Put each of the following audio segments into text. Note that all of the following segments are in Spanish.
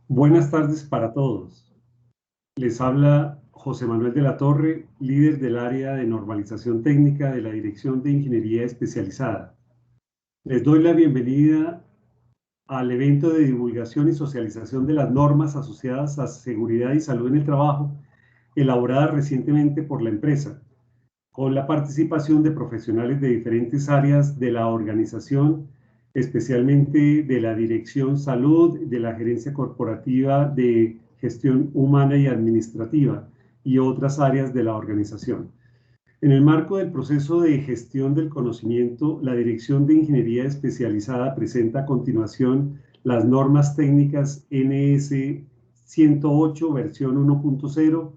Buenas tardes para todos. Les habla José Manuel de la Torre, líder del área de normalización técnica de la Dirección de Ingeniería Especializada. Les doy la bienvenida al evento de divulgación y socialización de las normas asociadas a seguridad y salud en el trabajo, elaborada recientemente por la empresa, con la participación de profesionales de diferentes áreas de la organización, especialmente de la Dirección Salud, de la Gerencia Corporativa de Gestión Humana y Administrativa y otras áreas de la organización. En el marco del proceso de gestión del conocimiento, la Dirección de Ingeniería Especializada presenta a continuación las normas técnicas NS 108 versión 1.0,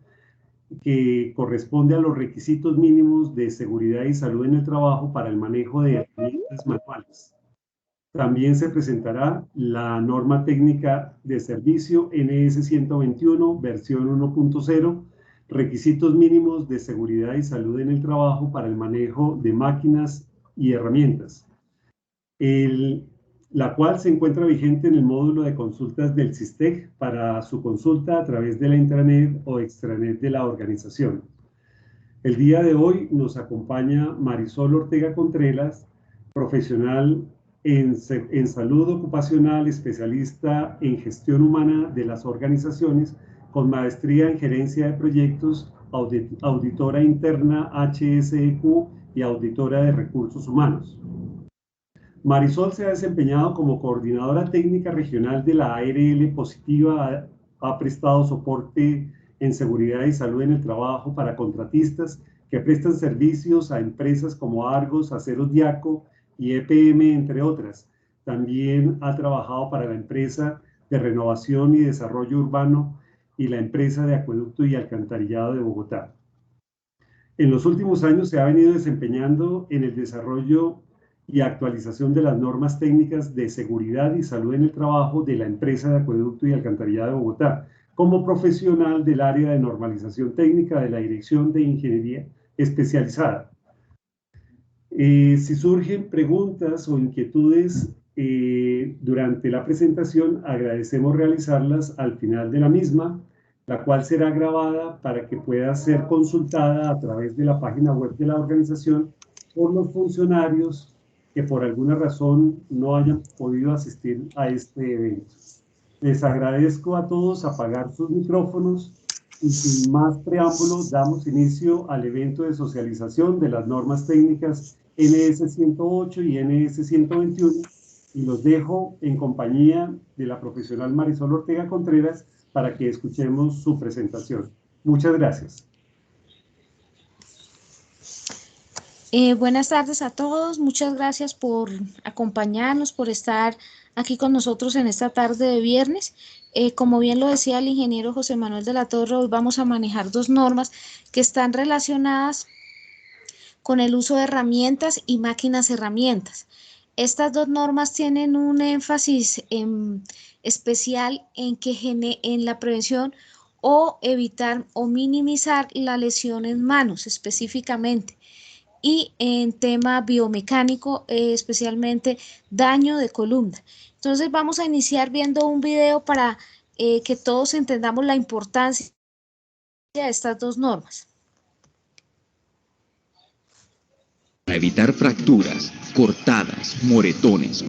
que corresponde a los requisitos mínimos de seguridad y salud en el trabajo para el manejo de herramientas manuales. También se presentará la norma técnica de servicio NS 121 versión 1.0, requisitos mínimos de seguridad y salud en el trabajo para el manejo de máquinas y herramientas, la cual se encuentra vigente en el módulo de consultas del SISTEC para su consulta a través de la intranet o extranet de la organización. El día de hoy nos acompaña Marisol Ortega Contreras, profesional en salud ocupacional, especialista en gestión humana de las organizaciones, con maestría en gerencia de proyectos, auditora interna HSEQ y auditora de recursos humanos. Marisol se ha desempeñado como coordinadora técnica regional de la ARL Positiva, ha prestado soporte en seguridad y salud en el trabajo para contratistas que prestan servicios a empresas como Argos, Aceros Diaco y EPM, entre otras. También ha trabajado para la empresa de renovación y desarrollo urbano y la empresa de acueducto y alcantarillado de Bogotá. En los últimos años se ha venido desempeñando en el desarrollo y actualización de las normas técnicas de seguridad y salud en el trabajo de la empresa de acueducto y alcantarillado de Bogotá, como profesional del área de normalización técnica de la Dirección de Ingeniería Especializada. Si surgen preguntas o inquietudes durante la presentación, agradecemos realizarlas al final de la misma, la cual será grabada para que pueda ser consultada a través de la página web de la organización por los funcionarios que por alguna razón no hayan podido asistir a este evento. Les agradezco a todos apagar sus micrófonos y sin más preámbulos damos inicio al evento de socialización de las normas técnicas NS 108 y NS 121 y los dejo en compañía de la profesional Marisol Ortega Contreras para que escuchemos su presentación. Muchas gracias. Buenas tardes a todos, muchas gracias por acompañarnos, por estar aquí con nosotros en esta tarde de viernes. Como bien lo decía el ingeniero José Manuel de la Torre, hoy vamos a manejar dos normas que están relacionadas con el uso de herramientas y máquinas herramientas. Estas dos normas tienen un énfasis especial en la prevención o evitar o minimizar la lesión en manos específicamente. Y en tema biomecánico, especialmente daño de columna. Entonces vamos a iniciar viendo un video para que todos entendamos la importancia de estas dos normas. Para evitar fracturas, cortadas, moretones.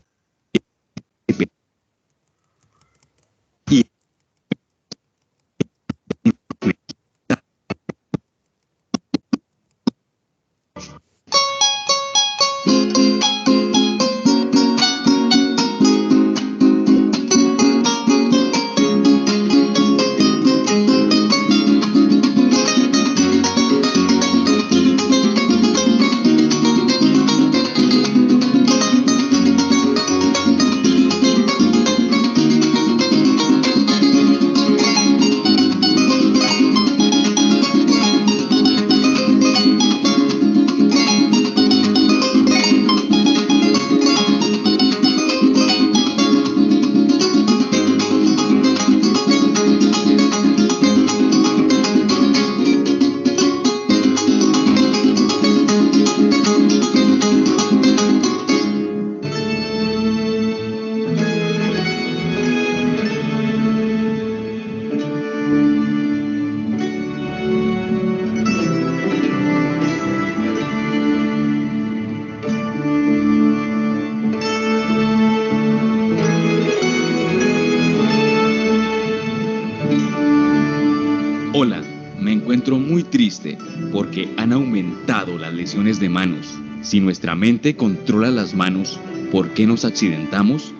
encuentro muy triste porque han aumentado las lesiones de manos. Si nuestra mente controla las manos, ¿por qué nos accidentamos?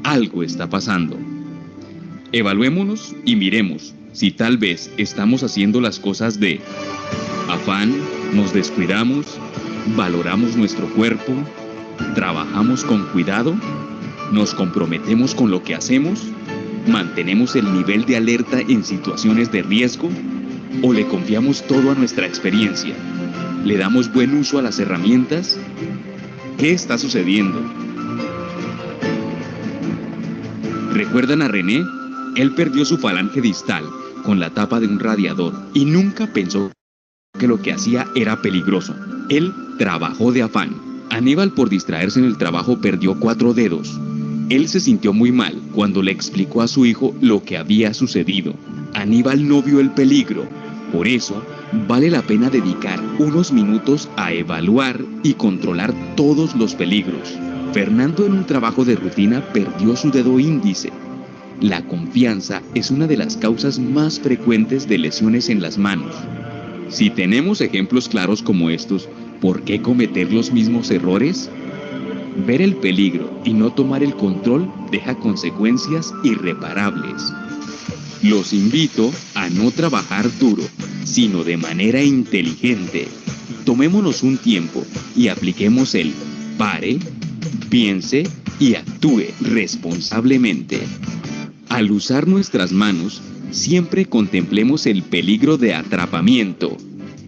Algo está pasando. Evaluémonos y miremos si tal vez estamos haciendo las cosas de afán, nos descuidamos, valoramos nuestro cuerpo, trabajamos con cuidado, nos comprometemos con lo que hacemos, mantenemos el nivel de alerta en situaciones de riesgo o le confiamos todo a nuestra experiencia. ¿Le damos buen uso a las herramientas? ¿Qué está sucediendo? ¿Recuerdan a René? Él perdió su falange distal con la tapa de un radiador y nunca pensó que lo que hacía era peligroso. Él trabajó de afán. Aníbal, por distraerse en el trabajo, perdió 4 dedos. Él se sintió muy mal cuando le explicó a su hijo lo que había sucedido. Aníbal no vio el peligro. Por eso, vale la pena dedicar unos minutos a evaluar y controlar todos los peligros. Fernando, en un trabajo de rutina, perdió su dedo índice. La confianza es una de las causas más frecuentes de lesiones en las manos. Si tenemos ejemplos claros como estos, ¿por qué cometer los mismos errores? Ver el peligro y no tomar el control deja consecuencias irreparables. Los invito a no trabajar duro, sino de manera inteligente. Tomémonos un tiempo y apliquemos el pare, piense y actúe responsablemente. Al usar nuestras manos, siempre contemplemos el peligro de atrapamiento.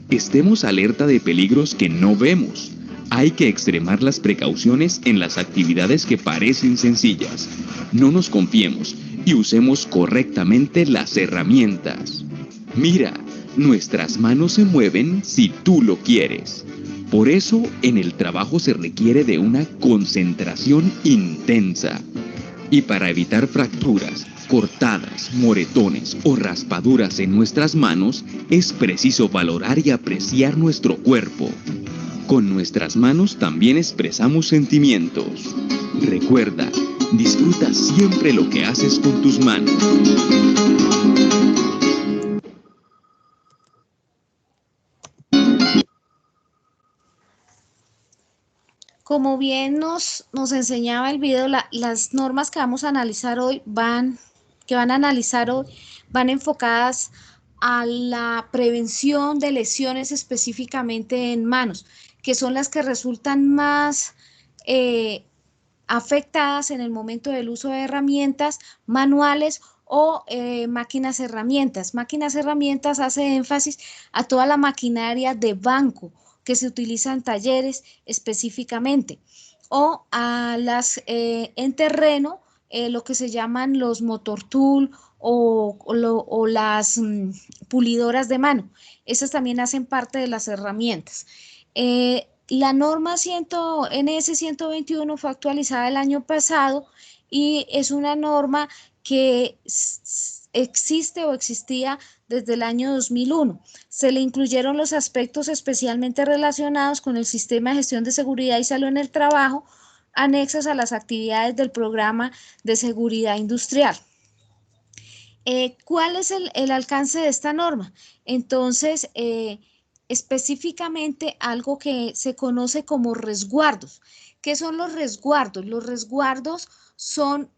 Estemos alerta de peligros que no vemos. Hay que extremar las precauciones en las actividades que parecen sencillas. No nos confiemos y usemos correctamente las herramientas. Mira, nuestras manos se mueven si tú lo quieres. Por eso, en el trabajo se requiere de una concentración intensa. Y para evitar fracturas, cortadas, moretones o raspaduras en nuestras manos, es preciso valorar y apreciar nuestro cuerpo. Con nuestras manos también expresamos sentimientos. Recuerda, disfruta siempre lo que haces con tus manos. Como bien nos enseñaba el video, las normas que vamos a analizar hoy van enfocadas a la prevención de lesiones específicamente en manos, que son las que resultan más afectadas en el momento del uso de herramientas manuales o máquinas herramientas. Máquinas herramientas hace énfasis a toda la maquinaria de banco que se utiliza en talleres específicamente, o a las en terreno, lo que se llaman los motor tool o las pulidoras de mano. Esas también hacen parte de las herramientas. La norma NS 121 fue actualizada el año pasado y es una norma que existe o existía desde el año 2001. Se le incluyeron los aspectos especialmente relacionados con el sistema de gestión de seguridad y salud en el trabajo, anexos a las actividades del programa de seguridad industrial. ¿Cuál es el alcance de esta norma? Entonces, específicamente algo que se conoce como resguardos. ¿Qué son los resguardos? Los resguardos son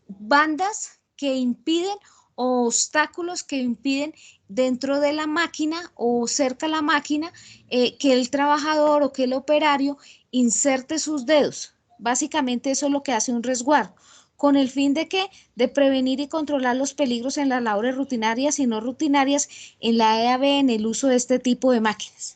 bandas que impiden o obstáculos que impiden dentro de la máquina o cerca a la máquina que el trabajador o que el operario inserte sus dedos. Básicamente eso es lo que hace un resguardo. ¿Con el fin de qué? De prevenir y controlar los peligros en las labores rutinarias y no rutinarias en la EAB en el uso de este tipo de máquinas.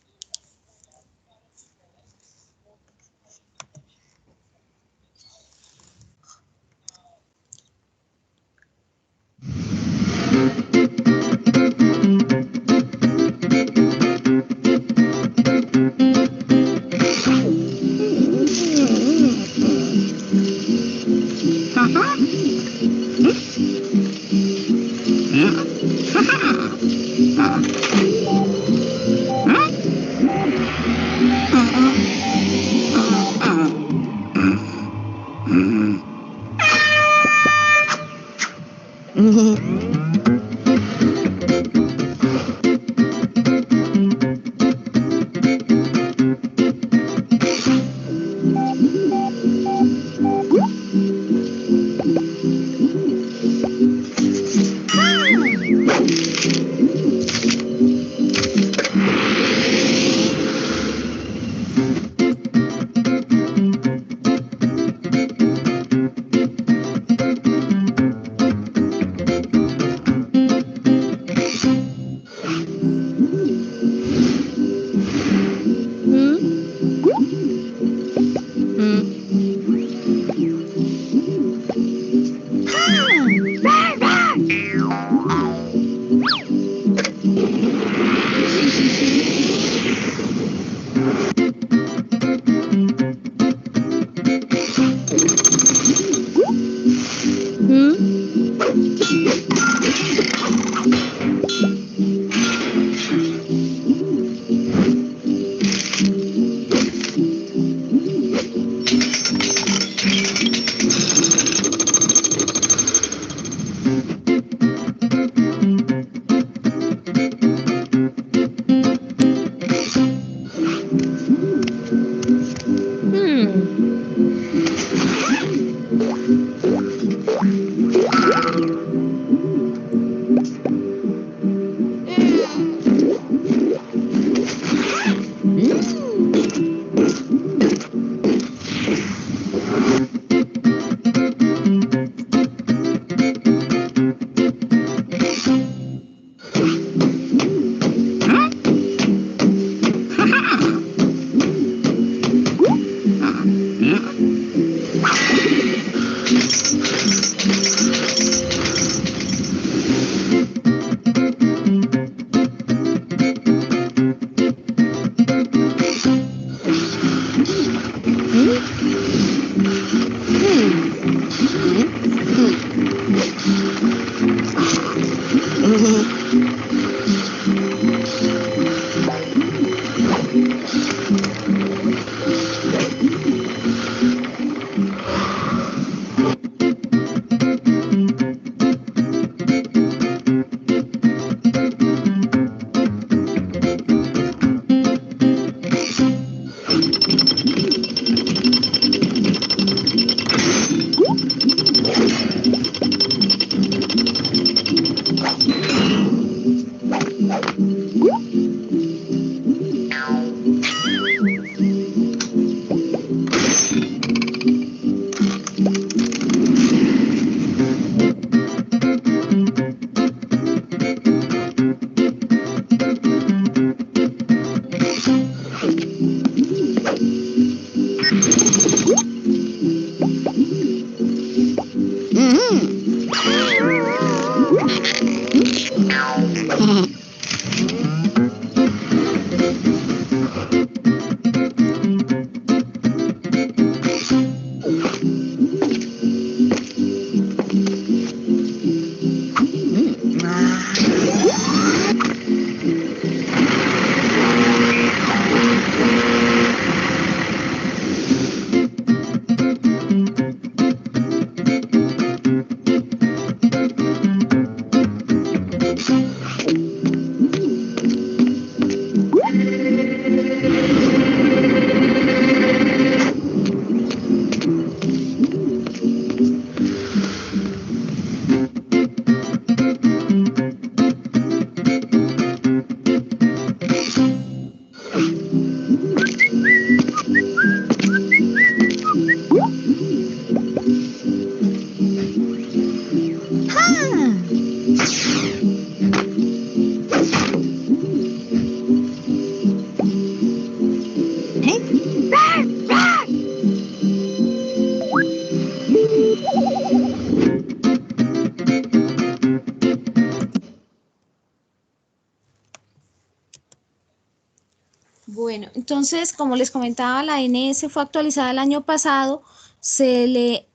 Bueno, entonces, como les comentaba, la ANS fue actualizada el año pasado, se le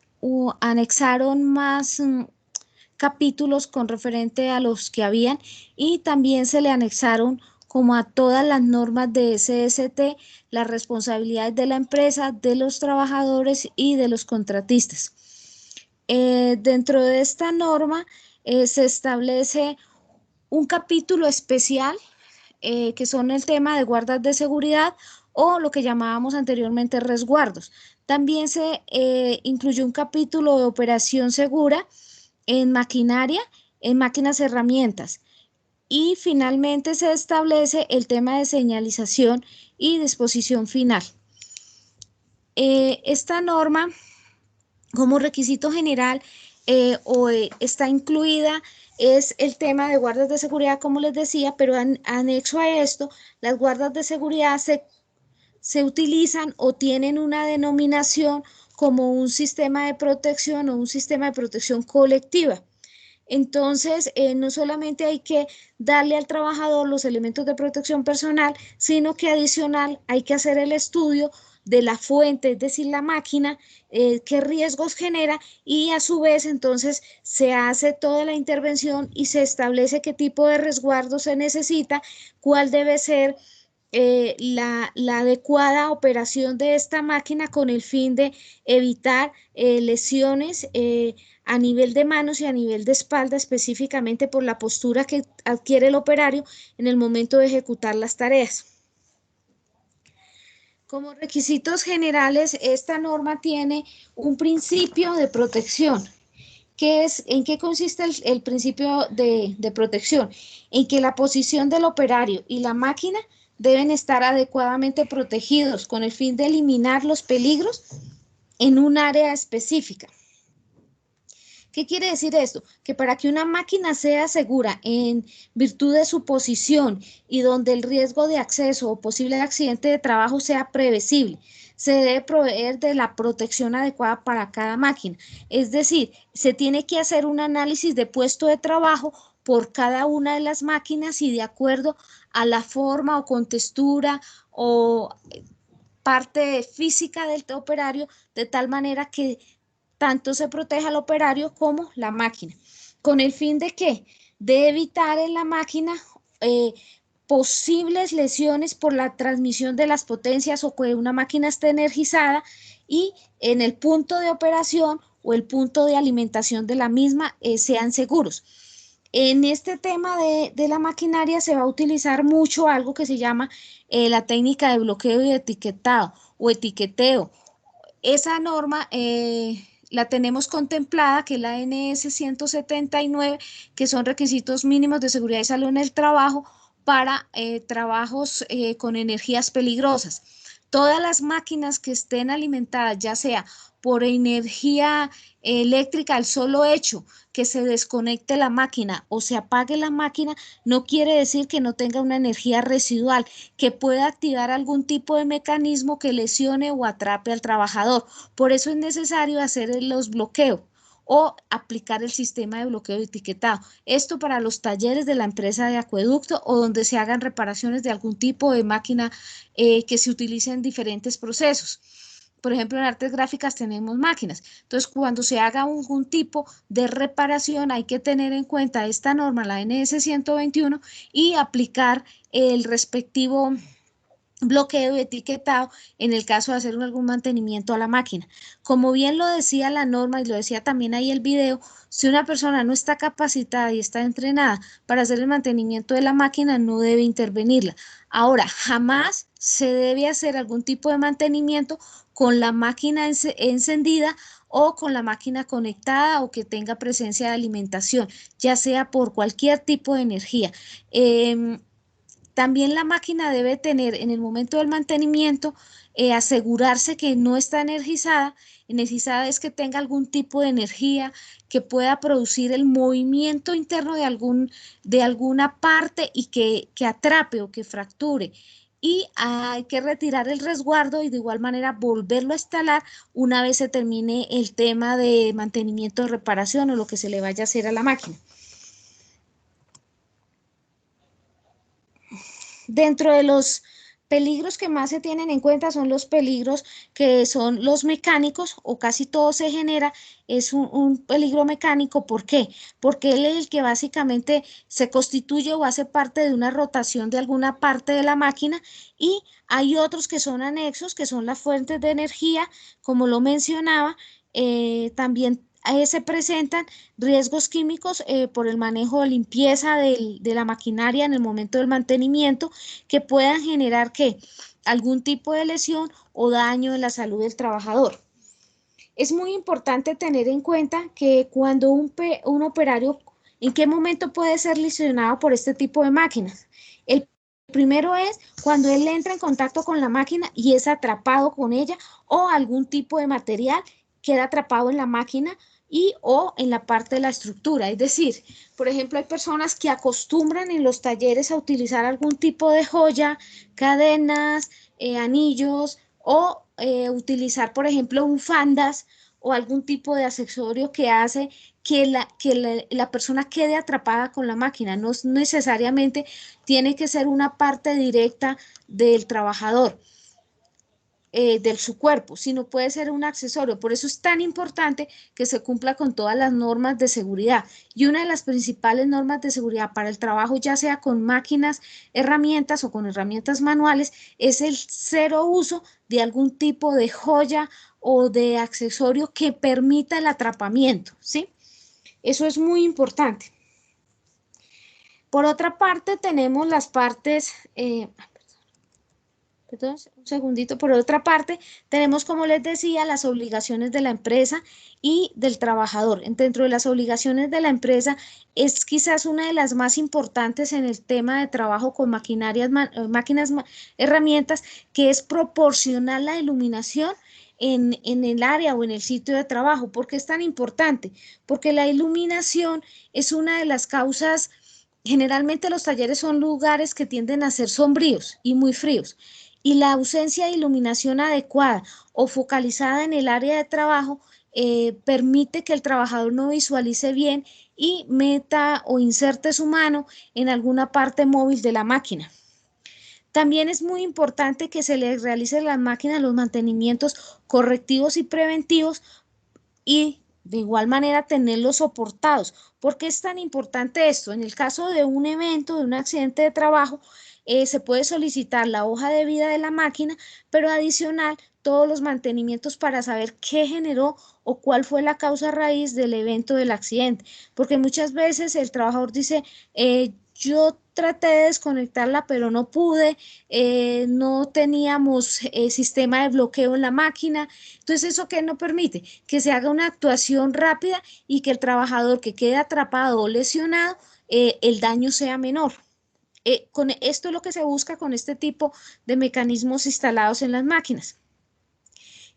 anexaron más capítulos con referente a los que habían y también se le anexaron como a todas las normas de SST, las responsabilidades de la empresa, de los trabajadores y de los contratistas. Dentro de esta norma se establece un capítulo especial que son el tema de guardas de seguridad o lo que llamábamos anteriormente resguardos. También se incluyó un capítulo de operación segura en maquinaria, en máquinas herramientas. Y finalmente se establece el tema de señalización y disposición final. Esta norma, como requisito general, está incluida es el tema de guardas de seguridad, como les decía, pero anexo a esto, las guardas de seguridad se utilizan o tienen una denominación como un sistema de protección o un sistema de protección colectiva. Entonces, no solamente hay que darle al trabajador los elementos de protección personal, sino que adicional hay que hacer el estudio de la fuente, es decir, la máquina, qué riesgos genera y a su vez entonces se hace toda la intervención y se establece qué tipo de resguardo se necesita, cuál debe ser la adecuada operación de esta máquina con el fin de evitar lesiones a nivel de manos y a nivel de espalda, específicamente por la postura que adquiere el operario en el momento de ejecutar las tareas. Como requisitos generales, esta norma tiene un principio de protección. ¿En qué consiste el principio de protección? En que la posición del operario y la máquina deben estar adecuadamente protegidos con el fin de eliminar los peligros en un área específica. ¿Qué quiere decir esto? Que para que una máquina sea segura en virtud de su posición y donde el riesgo de acceso o posible accidente de trabajo sea previsible, se debe proveer de la protección adecuada para cada máquina. Es decir, se tiene que hacer un análisis de puesto de trabajo por cada una de las máquinas y de acuerdo a la forma o contextura o parte física del operario, de tal manera que tanto se proteja al operario como la máquina. ¿Con el fin de qué? De evitar en la máquina posibles lesiones por la transmisión de las potencias o que una máquina esté energizada y en el punto de operación o el punto de alimentación de la misma sean seguros. En este tema de la maquinaria se va a utilizar mucho algo que se llama la técnica de bloqueo y etiquetado o etiqueteo. Esa norma la tenemos contemplada, que es la NS 179, que son requisitos mínimos de seguridad y salud en el trabajo para trabajos con energías peligrosas. Todas las máquinas que estén alimentadas, ya sea por energía eléctrica, el solo hecho que se desconecte la máquina o se apague la máquina, no quiere decir que no tenga una energía residual, que pueda activar algún tipo de mecanismo que lesione o atrape al trabajador. Por eso es necesario hacer los bloqueos o aplicar el sistema de bloqueo de etiquetado. Esto para los talleres de la empresa de acueducto o donde se hagan reparaciones de algún tipo de máquina que se utilice en diferentes procesos. Por ejemplo, en artes gráficas tenemos máquinas. Entonces, cuando se haga algún tipo de reparación, hay que tener en cuenta esta norma, la NS 121, y aplicar el respectivo bloqueo y etiquetado en el caso de hacer algún mantenimiento a la máquina. Como bien lo decía la norma y lo decía también ahí el video, si una persona no está capacitada y está entrenada para hacer el mantenimiento de la máquina, no debe intervenirla. Ahora, jamás se debe hacer algún tipo de mantenimiento con la máquina encendida o con la máquina conectada o que tenga presencia de alimentación, ya sea por cualquier tipo de energía. También la máquina debe tener en el momento del mantenimiento, asegurarse que no está energizada. Energizada es que tenga algún tipo de energía que pueda producir el movimiento interno de alguna parte y que atrape o que fracture. Y hay que retirar el resguardo y de igual manera volverlo a instalar una vez se termine el tema de mantenimiento de reparación o lo que se le vaya a hacer a la máquina. Dentro de los peligros que más se tienen en cuenta son los peligros que son los mecánicos o casi todo se genera, es un peligro mecánico. ¿Por qué? Porque él es el que básicamente se constituye o hace parte de una rotación de alguna parte de la máquina y hay otros que son anexos, que son las fuentes de energía, como lo mencionaba, también se presentan riesgos químicos por el manejo de limpieza de la maquinaria en el momento del mantenimiento que puedan generar algún tipo de lesión o daño en la salud del trabajador. Es muy importante tener en cuenta que cuando un operario, ¿en qué momento puede ser lesionado por este tipo de máquinas? El primero es cuando él entra en contacto con la máquina y es atrapado con ella o algún tipo de material queda atrapado en la máquina y o en la parte de la estructura. Es decir, por ejemplo, hay personas que acostumbran en los talleres a utilizar algún tipo de joya, cadenas, anillos o utilizar, por ejemplo, bufandas o algún tipo de accesorio que hace que la persona quede atrapada con la máquina. No necesariamente tiene que ser una parte directa del trabajador. De su cuerpo, sino puede ser un accesorio. Por eso es tan importante que se cumpla con todas las normas de seguridad. Y una de las principales normas de seguridad para el trabajo, ya sea con máquinas, herramientas o con herramientas manuales, es el cero uso de algún tipo de joya o de accesorio que permita el atrapamiento, ¿sí? Eso es muy importante. Por otra parte, tenemos las partes... Entonces, un segundito. Por otra parte, tenemos, como les decía, las obligaciones de la empresa y del trabajador. Dentro de las obligaciones de la empresa es quizás una de las más importantes en el tema de trabajo con maquinarias, máquinas, herramientas, que es proporcionar la iluminación en el área o en el sitio de trabajo. ¿Por qué es tan importante? Porque la iluminación es una de las causas. Generalmente los talleres son lugares que tienden a ser sombríos y muy fríos, y la ausencia de iluminación adecuada o focalizada en el área de trabajo permite que el trabajador no visualice bien y meta o inserte su mano en alguna parte móvil de la máquina. También es muy importante que se le realicen a las máquinas los mantenimientos correctivos y preventivos y de igual manera tenerlos soportados. ¿Por qué es tan importante esto? En el caso de un evento, de un accidente de trabajo, se puede solicitar la hoja de vida de la máquina, pero adicional todos los mantenimientos para saber qué generó o cuál fue la causa raíz del evento del accidente, porque muchas veces el trabajador dice, yo traté de desconectarla, pero no pude, no teníamos sistema de bloqueo en la máquina. Entonces, ¿eso qué no permite? Que se haga una actuación rápida y que el trabajador que quede atrapado o lesionado, el daño sea menor. Con esto es lo que se busca con este tipo de mecanismos instalados en las máquinas.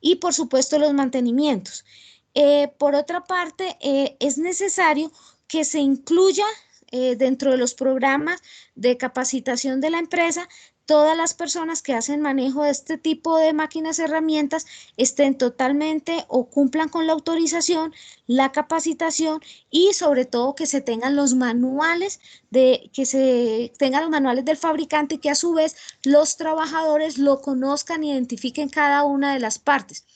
Y por supuesto los mantenimientos. Por otra parte, es necesario que se incluya dentro de los programas de capacitación de la empresa, todas las personas que hacen manejo de este tipo de máquinas, herramientas, estén totalmente o cumplan con la autorización, la capacitación y sobre todo que se tengan los manuales del fabricante y que a su vez los trabajadores lo conozcan, identifiquen cada una de las partes.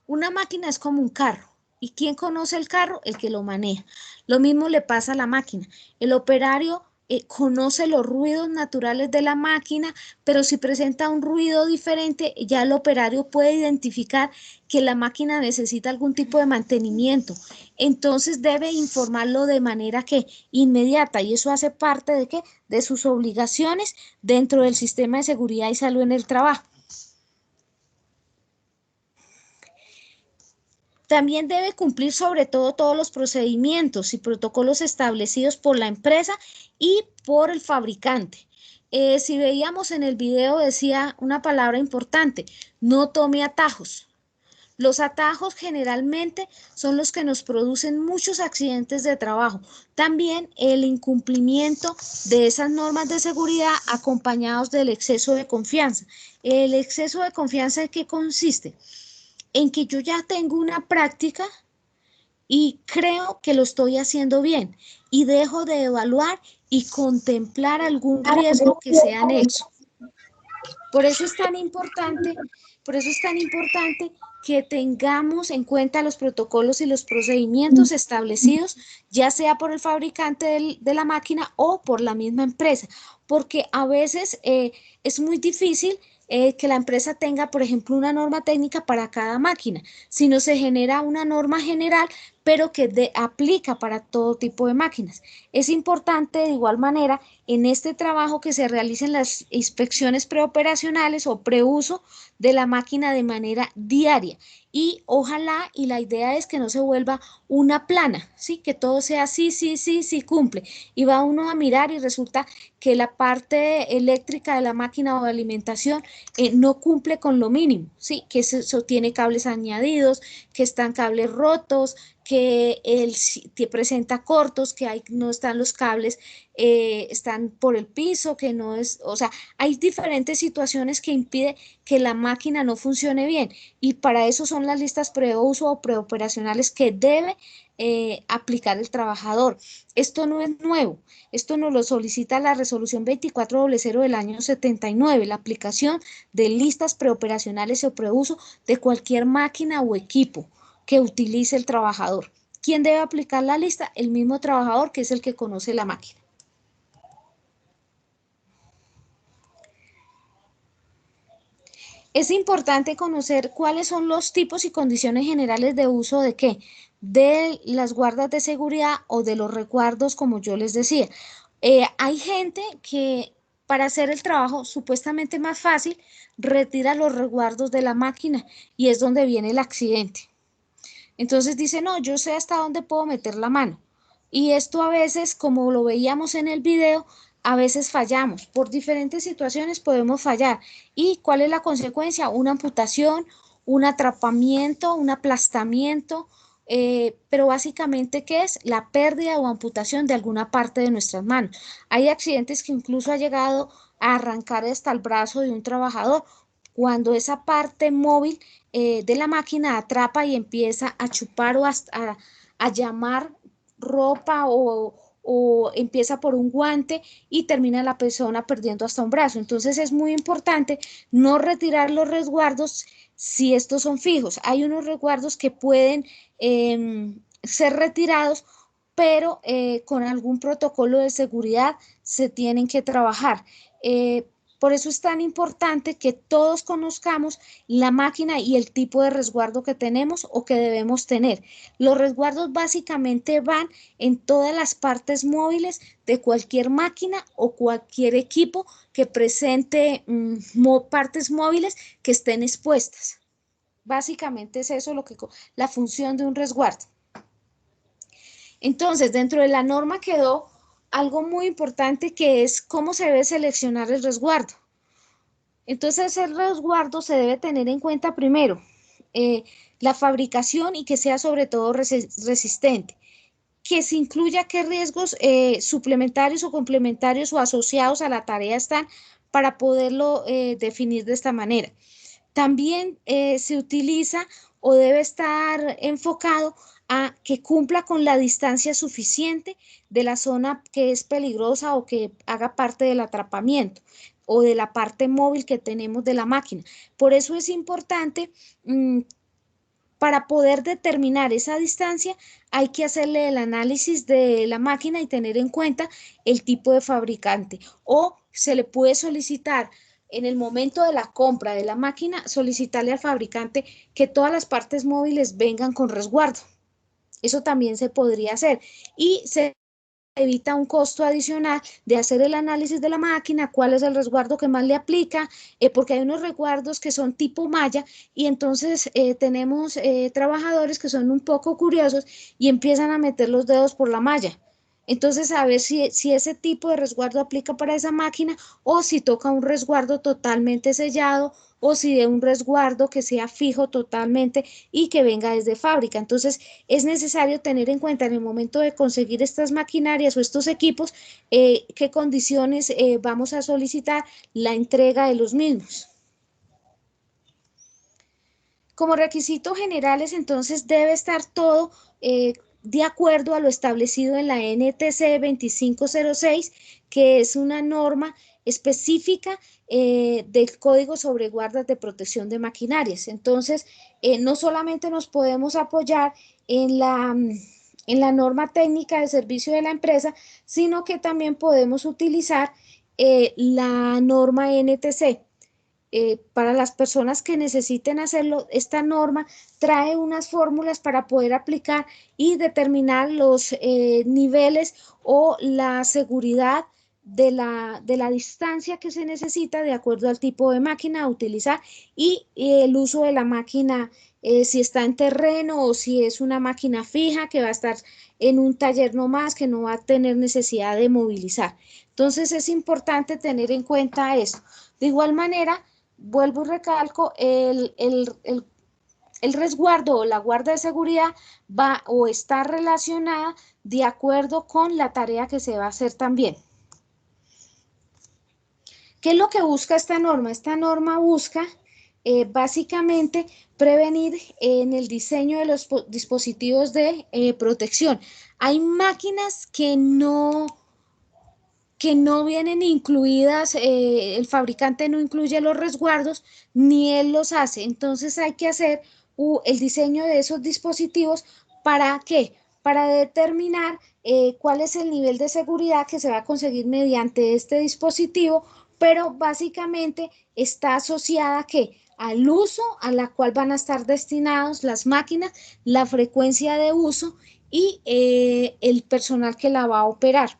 Una máquina es como un carro. ¿Y quién conoce el carro? El que lo maneja. Lo mismo le pasa a la máquina. El operario conoce los ruidos naturales de la máquina, pero si presenta un ruido diferente, ya el operario puede identificar que la máquina necesita algún tipo de mantenimiento. Entonces debe informarlo de manera que inmediata, y eso hace parte de ¿qué? De sus obligaciones dentro del sistema de seguridad y salud en el trabajo. También debe cumplir sobre todo todos los procedimientos y protocolos establecidos por la empresa y por el fabricante. Si veíamos en el video, decía una palabra importante: no tome atajos. Los atajos generalmente son los que nos producen muchos accidentes de trabajo. También el incumplimiento de esas normas de seguridad acompañados del exceso de confianza. El exceso de confianza, ¿en qué consiste? En que yo ya tengo una práctica y creo que lo estoy haciendo bien y dejo de evaluar y contemplar algún riesgo que se han hecho. Por eso es tan importante que tengamos en cuenta los protocolos y los procedimientos establecidos, ya sea por el fabricante de la máquina o por la misma empresa, porque a veces es muy difícil que la empresa tenga, por ejemplo, una norma técnica para cada máquina, sino se genera una norma general, pero que aplica para todo tipo de máquinas. Es importante de igual manera en este trabajo que se realicen las inspecciones preoperacionales o preuso de la máquina de manera diaria, y ojalá, y la idea es que no se vuelva una plana, ¿sí? Que todo sea sí, sí, sí, sí, cumple, y va uno a mirar y resulta que la parte eléctrica de la máquina o de alimentación no cumple con lo mínimo, ¿sí? Que eso tiene cables añadidos, que están cables rotos, que presenta cortos, que no están los cables, están por el piso, que no es, o sea, hay diferentes situaciones que impiden que la máquina no funcione bien, y para eso son las listas preuso o preoperacionales que debe aplicar el trabajador. Esto no es nuevo, esto nos lo solicita la resolución 2400 del año 79, la aplicación de listas preoperacionales o preuso de cualquier máquina o equipo que utilice el trabajador. ¿Quién debe aplicar la lista? El mismo trabajador, que es el que conoce la máquina. Es importante conocer cuáles son los tipos y condiciones generales de uso de qué, de las guardas de seguridad o de los resguardos, como yo les decía. Hay gente que para hacer el trabajo supuestamente más fácil retira los resguardos de la máquina, y es donde viene el accidente. Entonces dice, no, yo sé hasta dónde puedo meter la mano. Y esto a veces, como lo veíamos en el video, a veces fallamos. Por diferentes situaciones podemos fallar. ¿Y cuál es la consecuencia? Una amputación, un atrapamiento, un aplastamiento, pero básicamente, ¿qué es? La pérdida o amputación de alguna parte de nuestras manos. Hay accidentes que incluso ha llegado a arrancar hasta el brazo de un trabajador cuando esa parte móvil de la máquina atrapa y empieza a chupar o a llamar ropa, o empieza por un guante y termina la persona perdiendo hasta un brazo. Entonces es muy importante no retirar los resguardos si estos son fijos. Hay unos resguardos que pueden ser retirados, pero con algún protocolo de seguridad se tienen que trabajar. Por eso es tan importante que todos conozcamos la máquina y el tipo de resguardo que tenemos o que debemos tener. Los resguardos básicamente van en todas las partes móviles de cualquier máquina o cualquier equipo que presente partes móviles que estén expuestas. Básicamente es eso la función de un resguardo. Entonces, dentro de la norma quedó algo muy importante, que es cómo se debe seleccionar el resguardo. Entonces, el resguardo se debe tener en cuenta primero la fabricación, y que sea sobre todo resistente, que se incluya qué riesgos suplementarios o complementarios o asociados a la tarea están, para poderlo definir de esta manera. También se utiliza o debe estar enfocado a que cumpla con la distancia suficiente de la zona que es peligrosa o que haga parte del atrapamiento o de la parte móvil que tenemos de la máquina. Por eso es importante, para poder determinar esa distancia, hay que hacerle el análisis de la máquina y tener en cuenta el tipo de fabricante, o se le puede solicitar en el momento de la compra de la máquina, solicitarle al fabricante que todas las partes móviles vengan con resguardo. Eso también se podría hacer, y se evita un costo adicional de hacer el análisis de la máquina, cuál es el resguardo que más le aplica, porque hay unos resguardos que son tipo malla, y entonces tenemos trabajadores que son un poco curiosos y empiezan a meter los dedos por la malla. Entonces, a ver si ese tipo de resguardo aplica para esa máquina, o si toca un resguardo totalmente sellado, o si de un resguardo que sea fijo totalmente y que venga desde fábrica. Entonces, es necesario tener en cuenta en el momento de conseguir estas maquinarias o estos equipos, qué condiciones vamos a solicitar la entrega de los mismos. Como requisitos generales, entonces, debe estar todo de acuerdo a lo establecido en la NTC 2506, que es una norma específica del Código sobre Guardas de Protección de Maquinarias. Entonces, no solamente nos podemos apoyar en la norma técnica de servicio de la empresa, sino que también podemos utilizar la norma NTC. Para las personas que necesiten hacerlo, esta norma trae unas fórmulas para poder aplicar y determinar los niveles o la seguridad de la distancia que se necesita de acuerdo al tipo de máquina a utilizar, y el uso de la máquina, si está en terreno o si es una máquina fija que va a estar en un taller nomás, que no va a tener necesidad de movilizar. Entonces es importante tener en cuenta esto. De igual manera, vuelvo y recalco, el resguardo o la guarda de seguridad va o está relacionada de acuerdo con la tarea que se va a hacer también. ¿Qué es lo que busca esta norma? Esta norma busca básicamente prevenir en el diseño de los dispositivos de protección. Hay máquinas que no vienen incluidas, el fabricante no incluye los resguardos, ni él los hace. Entonces hay que hacer el diseño de esos dispositivos. ¿Para qué? Para determinar cuál es el nivel de seguridad que se va a conseguir mediante este dispositivo, pero básicamente está asociada al uso a la cual van a estar destinados las máquinas, la frecuencia de uso y el personal que la va a operar.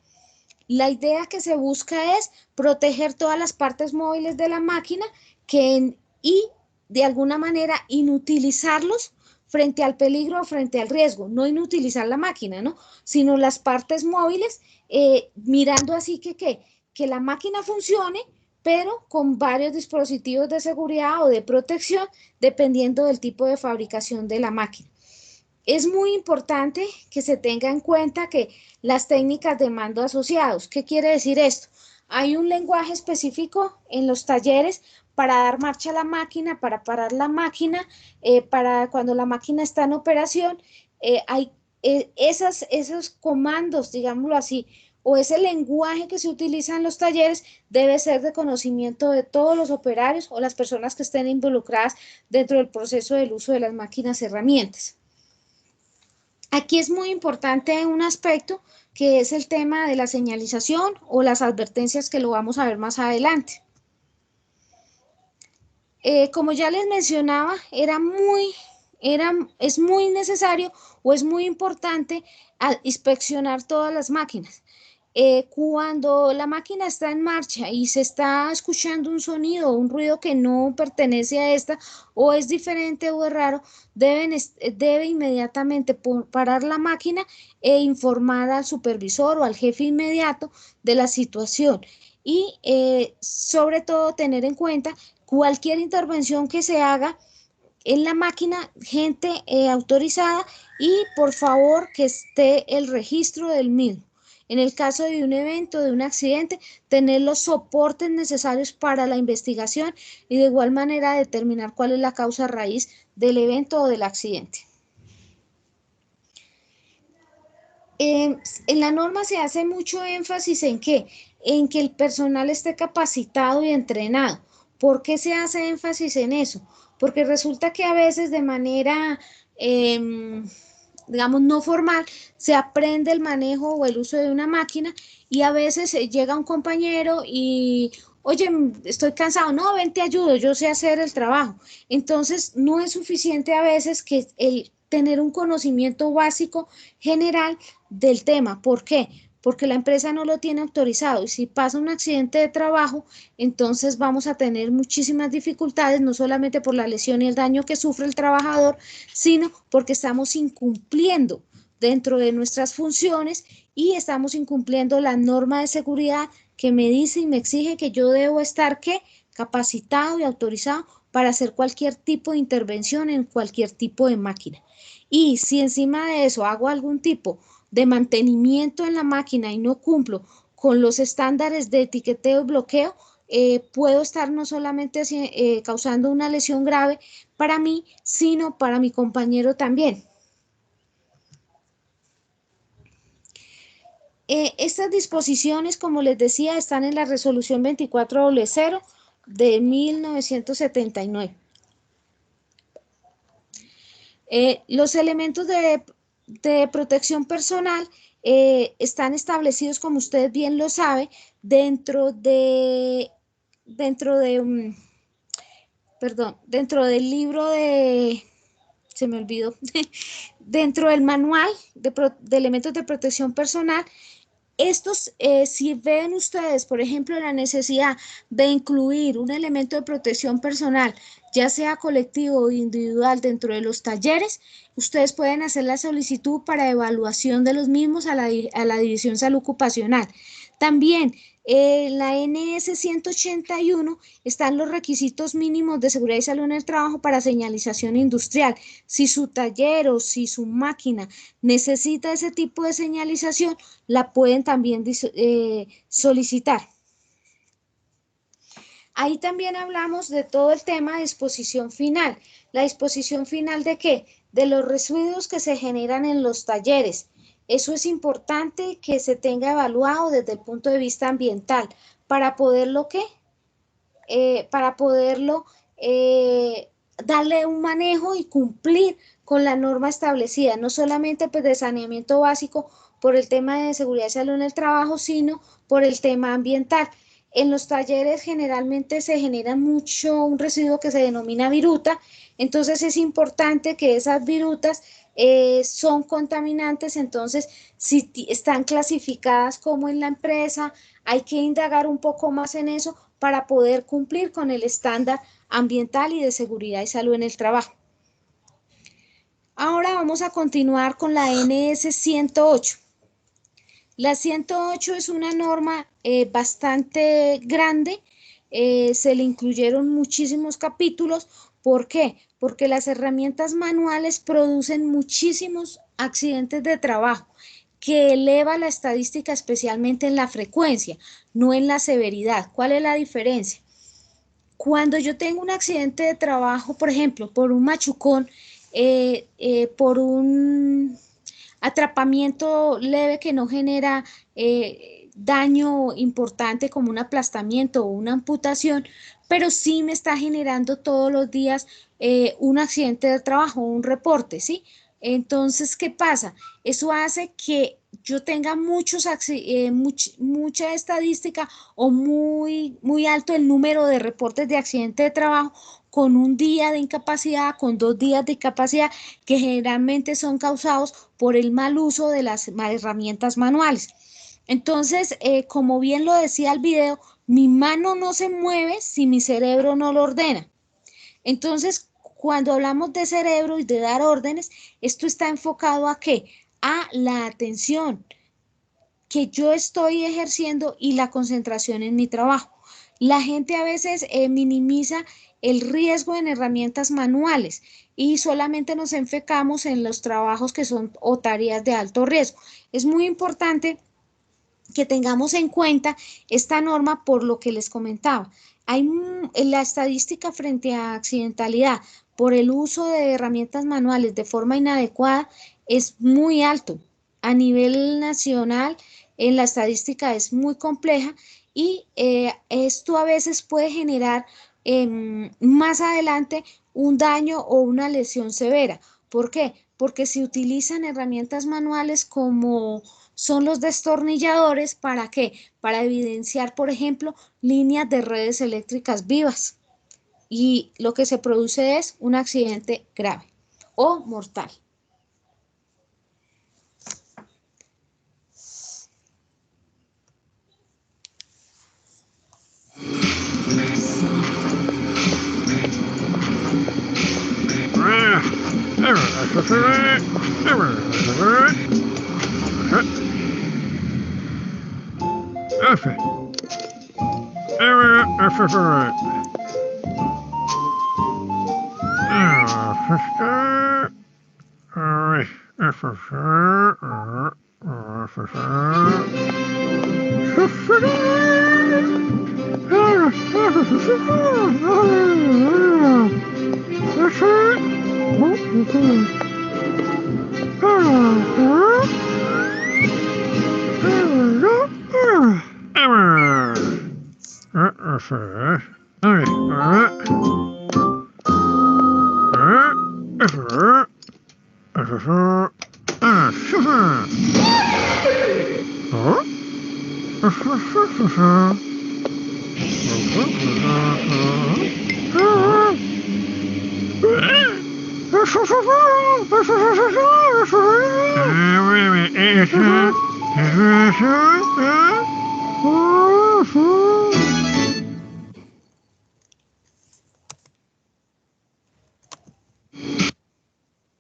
La idea que se busca es proteger todas las partes móviles de la máquina y de alguna manera inutilizarlos frente al peligro o frente al riesgo, no inutilizar la máquina, ¿no? Sino las partes móviles, mirando así que la máquina funcione, pero con varios dispositivos de seguridad o de protección, dependiendo del tipo de fabricación de la máquina. Es muy importante que se tenga en cuenta que las técnicas de mando asociados, ¿qué quiere decir esto? Hay un lenguaje específico en los talleres para dar marcha a la máquina, para parar la máquina, para cuando la máquina está en operación, hay esos comandos, digámoslo así, o ese lenguaje que se utiliza en los talleres debe ser de conocimiento de todos los operarios o las personas que estén involucradas dentro del proceso del uso de las máquinas herramientas. Aquí es muy importante un aspecto que es el tema de la señalización o las advertencias, que lo vamos a ver más adelante. Como ya les mencionaba, es muy necesario o es muy importante inspeccionar todas las máquinas. Cuando la máquina está en marcha y se está escuchando un sonido o un ruido que no pertenece a esta o es diferente o es raro, debe inmediatamente parar la máquina e informar al supervisor o al jefe inmediato de la situación. Y sobre todo tener en cuenta cualquier intervención que se haga en la máquina, gente autorizada, y por favor que esté el registro del mismo. En el caso de un evento, de un accidente, tener los soportes necesarios para la investigación y de igual manera determinar cuál es la causa raíz del evento o del accidente. En la norma se hace mucho énfasis en que el personal esté capacitado y entrenado. ¿Por qué se hace énfasis en eso? Porque resulta que a veces de manera, digamos, no formal, se aprende el manejo o el uso de una máquina y a veces llega un compañero y, oye, estoy cansado, no, ven, te ayudo, yo sé hacer el trabajo. Entonces, no es suficiente a veces que el tener un conocimiento básico general del tema. ¿Por qué? Porque la empresa no lo tiene autorizado y si pasa un accidente de trabajo, entonces vamos a tener muchísimas dificultades, no solamente por la lesión y el daño que sufre el trabajador, sino porque estamos incumpliendo dentro de nuestras funciones y estamos incumpliendo la norma de seguridad que me dice y me exige que yo debo estar capacitado y autorizado para hacer cualquier tipo de intervención en cualquier tipo de máquina. Y si encima de eso hago algún tipo de mantenimiento en la máquina y no cumplo con los estándares de etiqueteo y bloqueo, puedo estar no solamente causando una lesión grave para mí, sino para mi compañero también. Estas disposiciones, como les decía, están en la resolución 2400 de 1979. Los elementos de protección personal están establecidos, como usted bien lo sabe, dentro del libro se me olvidó, dentro del manual de elementos de protección personal. Estos, si ven ustedes, por ejemplo, la necesidad de incluir un elemento de protección personal, ya sea colectivo o individual, dentro de los talleres, ustedes pueden hacer la solicitud para evaluación de los mismos a la División Salud Ocupacional. También la NS 181 están los requisitos mínimos de seguridad y salud en el trabajo para señalización industrial. Si su taller o si su máquina necesita ese tipo de señalización, la pueden también solicitar. Ahí también hablamos de todo el tema de disposición final. ¿La disposición final de qué? De los residuos que se generan en los talleres. Eso es importante que se tenga evaluado desde el punto de vista ambiental para poderlo, para poderlo darle un manejo y cumplir con la norma establecida, no solamente pues, de saneamiento básico por el tema de seguridad y salud en el trabajo, sino por el tema ambiental. En los talleres generalmente se genera mucho un residuo que se denomina viruta, entonces es importante que esas virutas son contaminantes, entonces si están clasificadas como en la empresa, hay que indagar un poco más en eso para poder cumplir con el estándar ambiental y de seguridad y salud en el trabajo. Ahora vamos a continuar con la NS 108. La 108 es una norma bastante grande, se le incluyeron muchísimos capítulos. ¿Por qué? Porque las herramientas manuales producen muchísimos accidentes de trabajo, que eleva la estadística especialmente en la frecuencia, no en la severidad. ¿Cuál es la diferencia? Cuando yo tengo un accidente de trabajo, por ejemplo, por un machucón, por un atrapamiento leve que no genera daño importante como un aplastamiento o una amputación, pero sí me está generando todos los días un accidente de trabajo, un reporte, ¿sí? Entonces, ¿qué pasa? Eso hace que yo tenga mucha estadística o muy alto el número de reportes de accidente de trabajo con un día de incapacidad, con 2 días de incapacidad, que generalmente son causados por el mal uso de las herramientas manuales. Entonces, como bien lo decía el video, mi mano no se mueve si mi cerebro no lo ordena. Entonces, cuando hablamos de cerebro y de dar órdenes, esto está enfocado ¿a qué? A la atención que yo estoy ejerciendo y la concentración en mi trabajo. La gente a veces minimiza el riesgo en herramientas manuales y solamente nos enfocamos en los trabajos que son o tareas de alto riesgo. Es muy importante que tengamos en cuenta esta norma por lo que les comentaba. Hay la estadística frente a accidentalidad por el uso de herramientas manuales de forma inadecuada es muy alto. A nivel nacional, la estadística es muy compleja y esto a veces puede generar más adelante un daño o una lesión severa. ¿Por qué? Porque se utilizan herramientas manuales como son los destornilladores. ¿Para qué? Para evidenciar, por ejemplo, líneas de redes eléctricas vivas. Y lo que se produce es un accidente grave o mortal.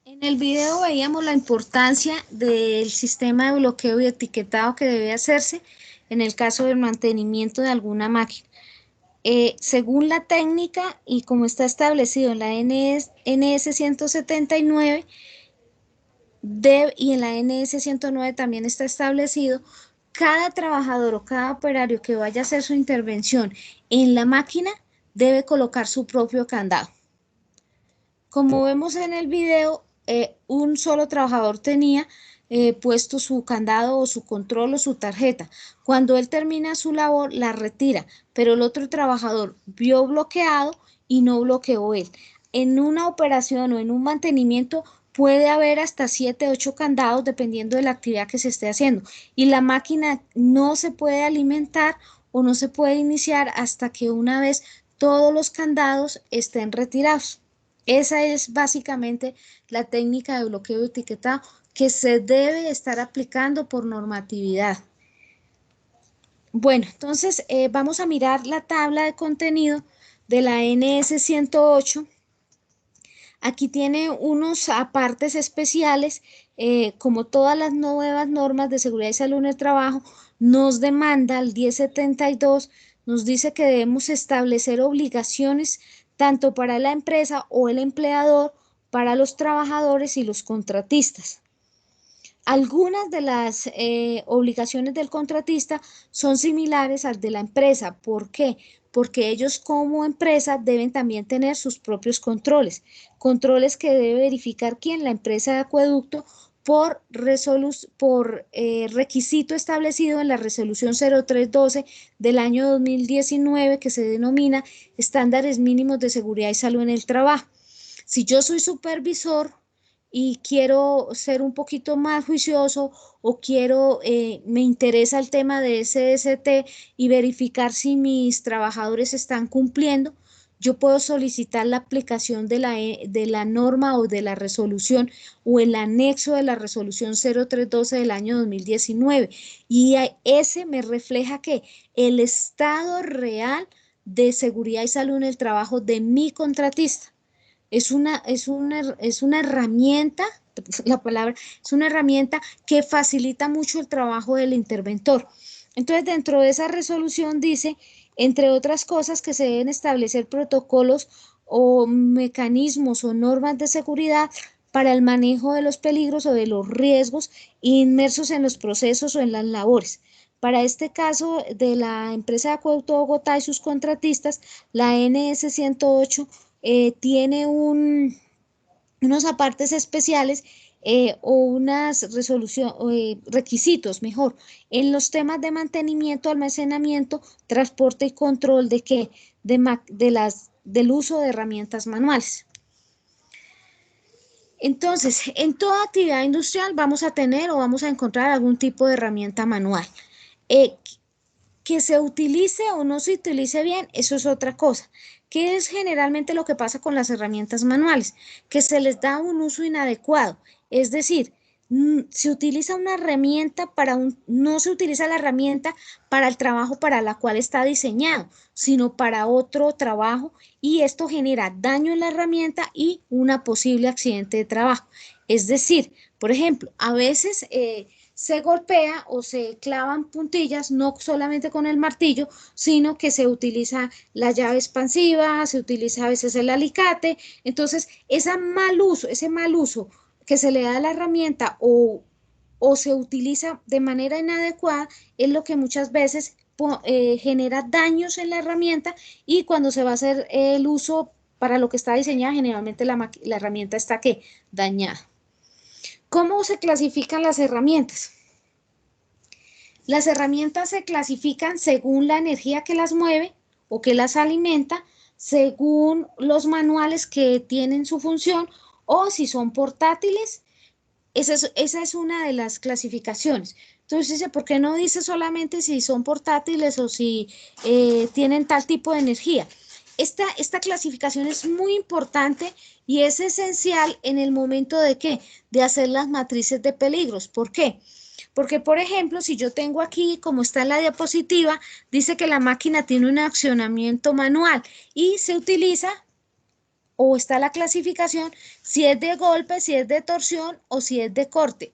En el video veíamos la importancia del sistema de bloqueo y etiquetado que debe hacerse. en el caso del mantenimiento de alguna máquina. Según la técnica y como está establecido en la NS 179 y en la NS 109 también está establecido, cada trabajador o cada operario que vaya a hacer su intervención en la máquina debe colocar su propio candado. Como vemos en el video, un solo trabajador tenía puesto su candado o su control o su tarjeta. Cuando él termina su labor, la retira, pero el otro trabajador vio bloqueado y no bloqueó él. En una operación o en un mantenimiento puede haber hasta 7, 8 candados dependiendo de la actividad que se esté haciendo y la máquina no se puede alimentar o no se puede iniciar hasta que una vez todos los candados estén retirados. Esa es básicamente la técnica de bloqueo de etiquetado que se debe estar aplicando por normatividad. Bueno, entonces vamos a mirar la tabla de contenido de la NS 108. Aquí tiene unos apartes especiales, como todas las nuevas normas de seguridad y salud en el trabajo, nos demanda el 1072, nos dice que debemos establecer obligaciones tanto para la empresa o el empleador, para los trabajadores y los contratistas. Algunas de las obligaciones del contratista son similares al de la empresa. ¿Por qué? Porque ellos como empresa deben también tener sus propios controles. Controles que debe verificar quién, la empresa de acueducto, por requisito establecido en la resolución 0312 del año 2019 que se denomina estándares mínimos de seguridad y salud en el trabajo. Si yo soy supervisor y quiero ser un poquito más juicioso o me interesa el tema de SST y verificar si mis trabajadores están cumpliendo, yo puedo solicitar la aplicación de la norma o de la resolución o el anexo de la resolución 0312 del año 2019 y ese me refleja que el estado real de seguridad y salud en el trabajo de mi contratista. Es una herramienta, la palabra, es una herramienta que facilita mucho el trabajo del interventor. Entonces, dentro de esa resolución dice, entre otras cosas, que se deben establecer protocolos o mecanismos o normas de seguridad para el manejo de los peligros o de los riesgos inmersos en los procesos o en las labores. Para este caso de la empresa de Acueducto de Bogotá y sus contratistas, la NS 108 tiene unos apartes especiales o unas requisitos, mejor, en los temas de mantenimiento, almacenamiento, transporte y control de qué, del uso de herramientas manuales. Entonces, en toda actividad industrial vamos a tener o vamos a encontrar algún tipo de herramienta manual. Que se utilice o no se utilice bien, eso es otra cosa. ¿Qué es generalmente lo que pasa con las herramientas manuales? Que se les da un uso inadecuado. Es decir, se utiliza una herramienta no se utiliza la herramienta para el trabajo para la cual está diseñado, sino para otro trabajo y esto genera daño en la herramienta y una posible accidente de trabajo. Es decir, por ejemplo, a veces se golpea o se clavan puntillas, no solamente con el martillo, sino que se utiliza la llave expansiva, se utiliza a veces el alicate. Entonces, ese mal uso que se le da a la herramienta o se utiliza de manera inadecuada es lo que muchas veces genera daños en la herramienta y cuando se va a hacer el uso para lo que está diseñada, generalmente la herramienta está ¿qué? Dañada. ¿Cómo se clasifican las herramientas? Las herramientas se clasifican según la energía que las mueve o que las alimenta, según los manuales que tienen su función o si son portátiles. Esa es una de las clasificaciones. Entonces dice, ¿por qué no dice solamente si son portátiles o si tienen tal tipo de energía? Esta clasificación es muy importante y es esencial en el momento de ¿qué? De hacer las matrices de peligros. ¿Por qué? Porque, por ejemplo, si yo tengo aquí, como está en la diapositiva, dice que la máquina tiene un accionamiento manual y se utiliza o está la clasificación si es de golpe, si es de torsión o si es de corte.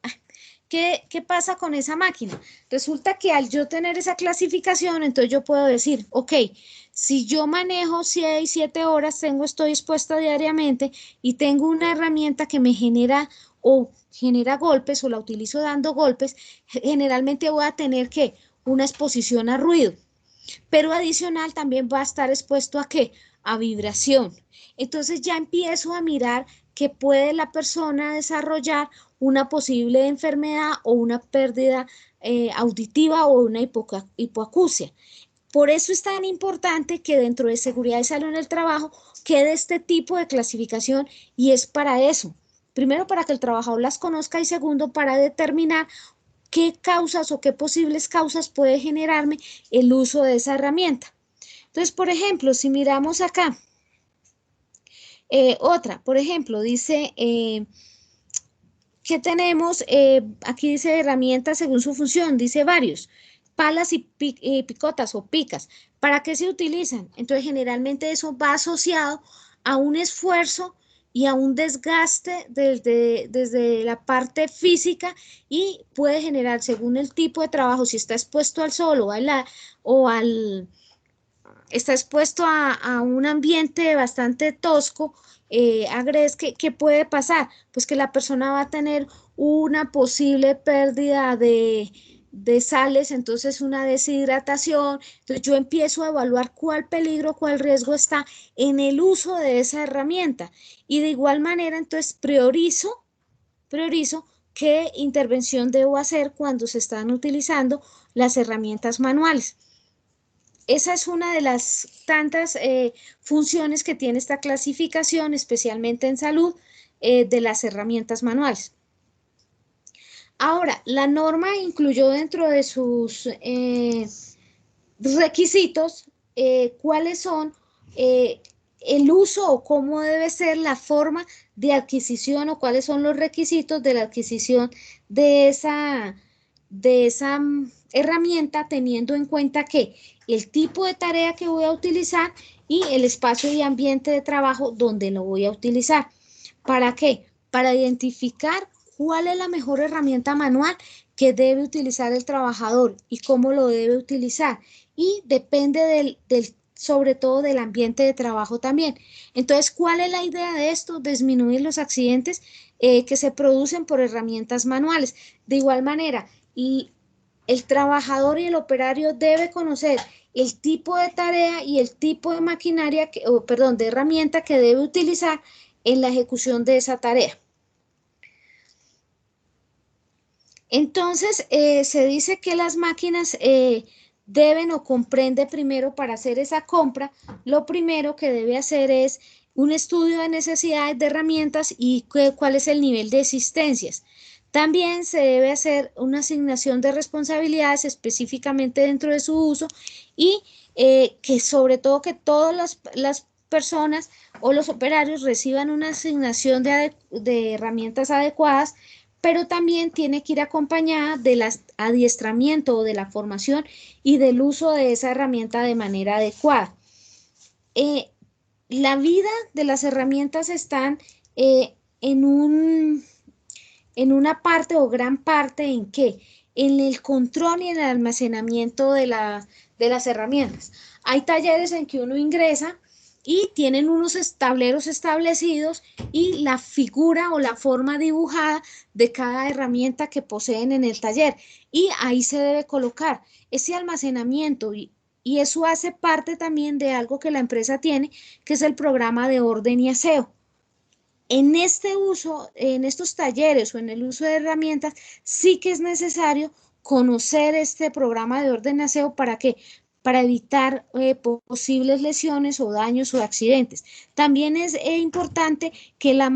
¿Qué pasa con esa máquina? Resulta que al yo tener esa clasificación, entonces yo puedo decir, ok, si yo manejo 6, 7 horas, estoy expuesta diariamente y tengo una herramienta que me genera golpes o la utilizo dando golpes, generalmente voy a tener que una exposición a ruido, pero adicional también va a estar expuesto ¿a qué? A vibración. Entonces ya empiezo a mirar que puede la persona desarrollar una posible enfermedad o una pérdida auditiva o una hipoacusia. Por eso es tan importante que dentro de seguridad y salud en el trabajo quede este tipo de clasificación y es para eso. Primero, para que el trabajador las conozca y segundo, para determinar qué causas o qué posibles causas puede generarme el uso de esa herramienta. Entonces, por ejemplo, si miramos acá, otra, por ejemplo, dice que tenemos, aquí dice herramientas según su función, dice varios, palas y picotas o picas. ¿Para qué se utilizan? Entonces, generalmente eso va asociado a un esfuerzo y a un desgaste desde la parte física y puede generar, según el tipo de trabajo, si está expuesto al sol está expuesto a un ambiente bastante tosco, agres, ¿qué puede pasar? Pues que la persona va a tener una posible pérdida de sales, entonces una deshidratación. Entonces yo empiezo a evaluar cuál peligro, cuál riesgo está en el uso de esa herramienta. Y de igual manera, entonces priorizo qué intervención debo hacer cuando se están utilizando las herramientas manuales. Esa es una de las tantas funciones que tiene esta clasificación, especialmente en salud, de las herramientas manuales. Ahora, la norma incluyó dentro de sus requisitos cuáles son el uso o cómo debe ser la forma de adquisición o cuáles son los requisitos de la adquisición de esa herramienta, teniendo en cuenta que el tipo de tarea que voy a utilizar y el espacio y ambiente de trabajo donde lo voy a utilizar. ¿Para qué? Para identificar cuál es la mejor herramienta manual que debe utilizar el trabajador y cómo lo debe utilizar. Y depende sobre todo del ambiente de trabajo también. Entonces, ¿cuál es la idea de esto? Disminuir los accidentes que se producen por herramientas manuales. De igual manera, y el trabajador y el operario debe conocer el tipo de tarea y el tipo de maquinaria, de herramienta que debe utilizar en la ejecución de esa tarea. Entonces, se dice que las máquinas deben o comprende primero para hacer esa compra, lo primero que debe hacer es un estudio de necesidades de herramientas y cuál es el nivel de existencias. También se debe hacer una asignación de responsabilidades específicamente dentro de su uso y que sobre todo que todas las personas o los operarios reciban una asignación de herramientas adecuadas, pero también tiene que ir acompañada del adiestramiento o de la formación y del uso de esa herramienta de manera adecuada. La vida de las herramientas están en una parte o gran parte en qué? En el control y en el almacenamiento de las herramientas. Hay talleres en que uno ingresa y tienen unos tableros establecidos y la figura o la forma dibujada de cada herramienta que poseen en el taller. Y ahí se debe colocar ese almacenamiento y eso hace parte también de algo que la empresa tiene, que es el programa de orden y aseo. En este uso, en estos talleres o en el uso de herramientas, sí que es necesario conocer este programa de orden y aseo. ¿Para qué? Para evitar posibles lesiones o daños o accidentes. También es importante que la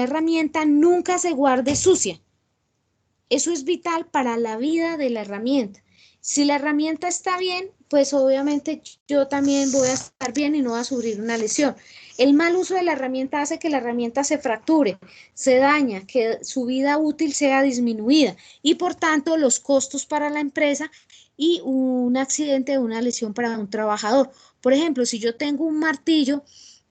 herramienta nunca se guarde sucia. Eso es vital para la vida de la herramienta. Si la herramienta está bien, pues obviamente yo también voy a estar bien y no voy a sufrir una lesión. El mal uso de la herramienta hace que la herramienta se fracture, se daña, que su vida útil sea disminuida y por tanto los costos para la empresa y un accidente o una lesión para un trabajador. Por ejemplo, si yo tengo un martillo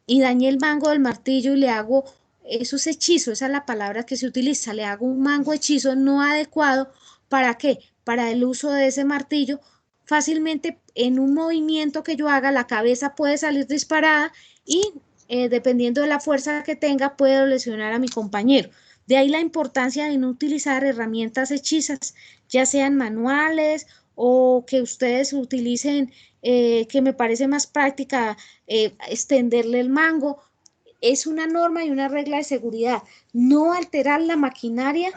y dañé el mango del martillo y le hago eso es hechizo, esa es la palabra que se utiliza, le hago un mango hechizo no adecuado, ¿para qué? Para el uso de ese martillo, fácilmente en un movimiento que yo haga, la cabeza puede salir disparada y dependiendo de la fuerza que tenga, puedo lesionar a mi compañero. De ahí la importancia de no utilizar herramientas hechizas, ya sean manuales o que ustedes utilicen, que me parece más práctica, extenderle el mango. Es una norma y una regla de seguridad. No alterar la maquinaria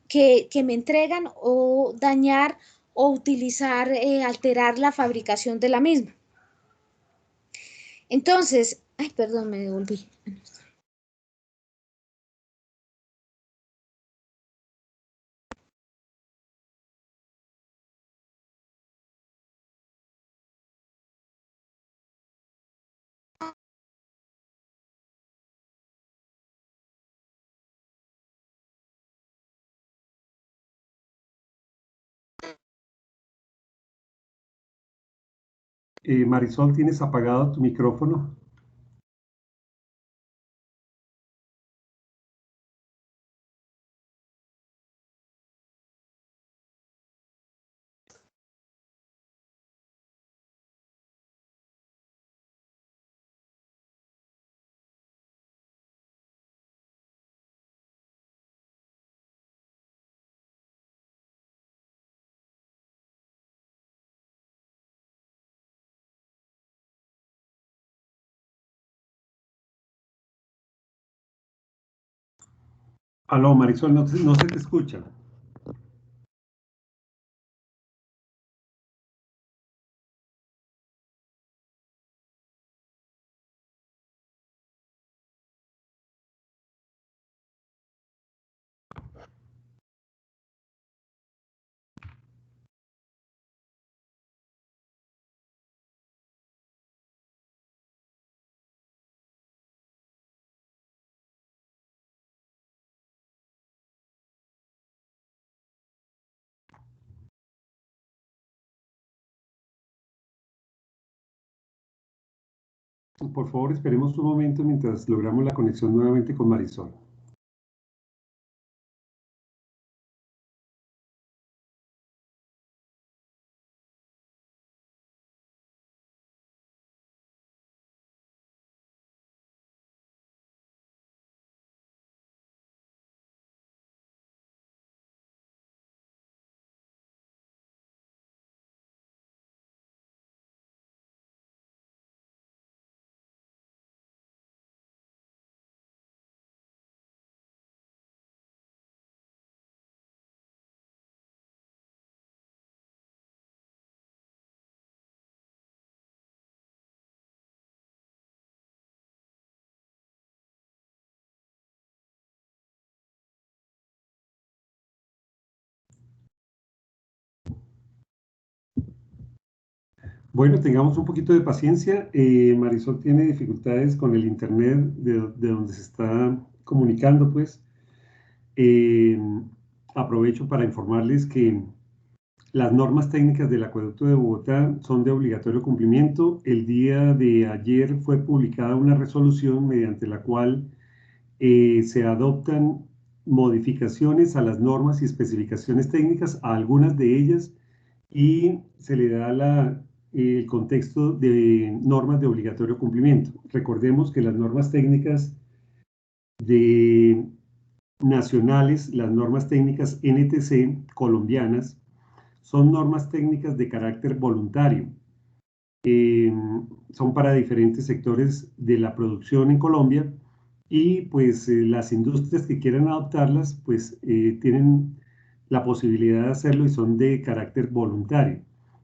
que me entregan o dañar o utilizar, alterar la fabricación de la misma. Entonces, ay, perdón, me devolví. Marisol, ¿tienes apagado tu micrófono? Aló, Marisol, no se te escucha. Por favor, esperemos un momento mientras logramos la conexión nuevamente con Marisol. Bueno, tengamos un poquito de paciencia. Marisol tiene dificultades con el internet de donde se está comunicando, pues. Eh, Aprovecho para informarles que las normas técnicas del Acueducto de Bogotá son de obligatorio cumplimiento. El día de ayer fue publicada una resolución mediante la cual se adoptan modificaciones a las normas y especificaciones técnicas, a algunas de ellas, y se le da el contexto de normas de obligatorio cumplimiento. Recordemos que las normas técnicas nacionales, las normas técnicas NTC colombianas, son normas técnicas de carácter voluntario. Son para diferentes sectores de la producción en Colombia y pues las industrias que quieran adoptarlas pues tienen la posibilidad de hacerlo y son de carácter voluntario.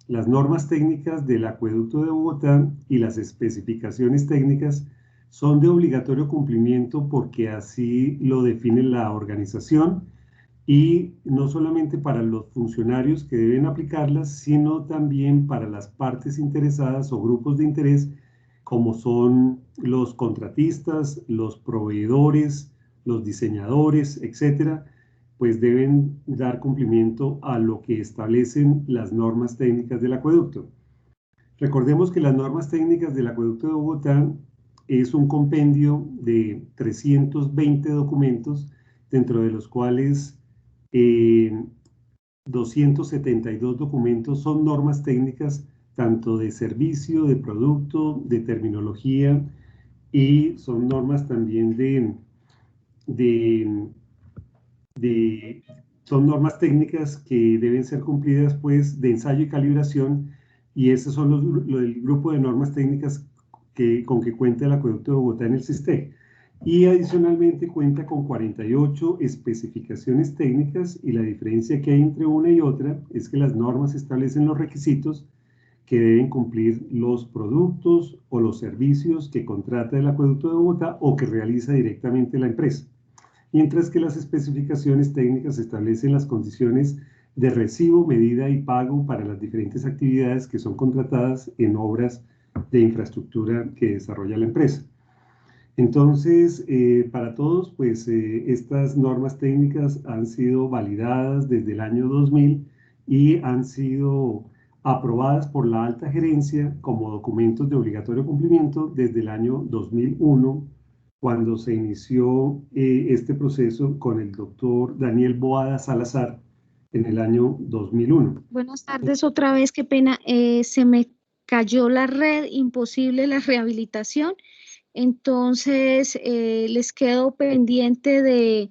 Las normas técnicas del Acueducto de Bogotá y las especificaciones técnicas son de obligatorio cumplimiento porque así lo define la organización, y no solamente para los funcionarios que deben aplicarlas, sino también para las partes interesadas o grupos de interés, como son los contratistas, los proveedores, los diseñadores, etcétera, pues deben dar cumplimiento a lo que establecen las normas técnicas del acueducto. Recordemos que las normas técnicas del Acueducto de Bogotá es un compendio de 320 documentos, dentro de los cuales 272 documentos son normas técnicas, tanto de servicio, de producto, de terminología, y son normas también de, son normas técnicas que deben ser cumplidas, pues, de ensayo y calibración, y esos son el grupo de normas técnicas con que cuenta el Acueducto de Bogotá en el SISTEC. Y adicionalmente cuenta con 48 especificaciones técnicas, y la diferencia que hay entre una y otra es que las normas establecen los requisitos que deben cumplir los productos o los servicios que contrata el Acueducto de Bogotá o que realiza directamente la empresa, mientras que las especificaciones técnicas establecen las condiciones de recibo, medida y pago para las diferentes actividades que son contratadas en obras de infraestructura que desarrolla la empresa. Entonces, para todos, pues estas normas técnicas han sido validadas desde el año 2000 y han sido aprobadas por la alta gerencia como documentos de obligatorio cumplimiento desde el año 2001, cuando se inició este proceso con el doctor Daniel Boada Salazar en el año 2001. Buenas tardes otra vez, qué pena, se me cayó la red, imposible la rehabilitación, entonces les quedo pendiente de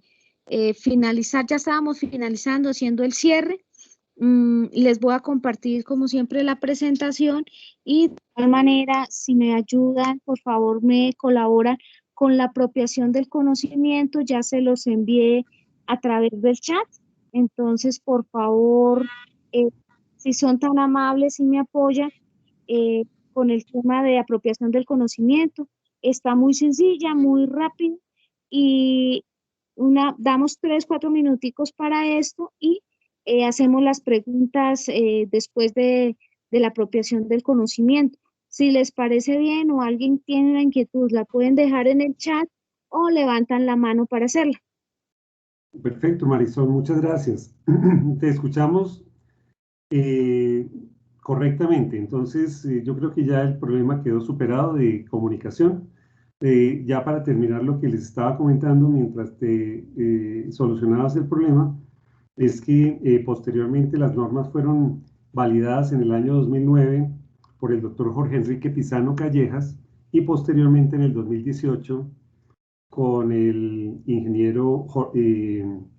finalizar, ya estábamos finalizando, haciendo el cierre. Les voy a compartir como siempre la presentación, y de igual manera, si me ayudan, por favor me colaboran con la apropiación del conocimiento, ya se los envié a través del chat. Entonces, por favor, eh, si son tan amables y me apoyan con el tema de apropiación del conocimiento. Está muy sencilla, muy rápida, y damos 3, 4 minuticos para esto, y hacemos las preguntas después de la apropiación del conocimiento. Si les parece bien o alguien tiene una inquietud, la pueden dejar en el chat o levantan la mano para hacerla. Perfecto, Marisol, muchas gracias. Te escuchamos correctamente. Entonces, yo creo que ya el problema quedó superado de comunicación. Ya para terminar lo que les estaba comentando mientras te solucionabas el problema, es que posteriormente las normas fueron validadas en el año 2009 por el doctor Jorge Enrique Pizano Callejas, y posteriormente en el 2018 con el ingeniero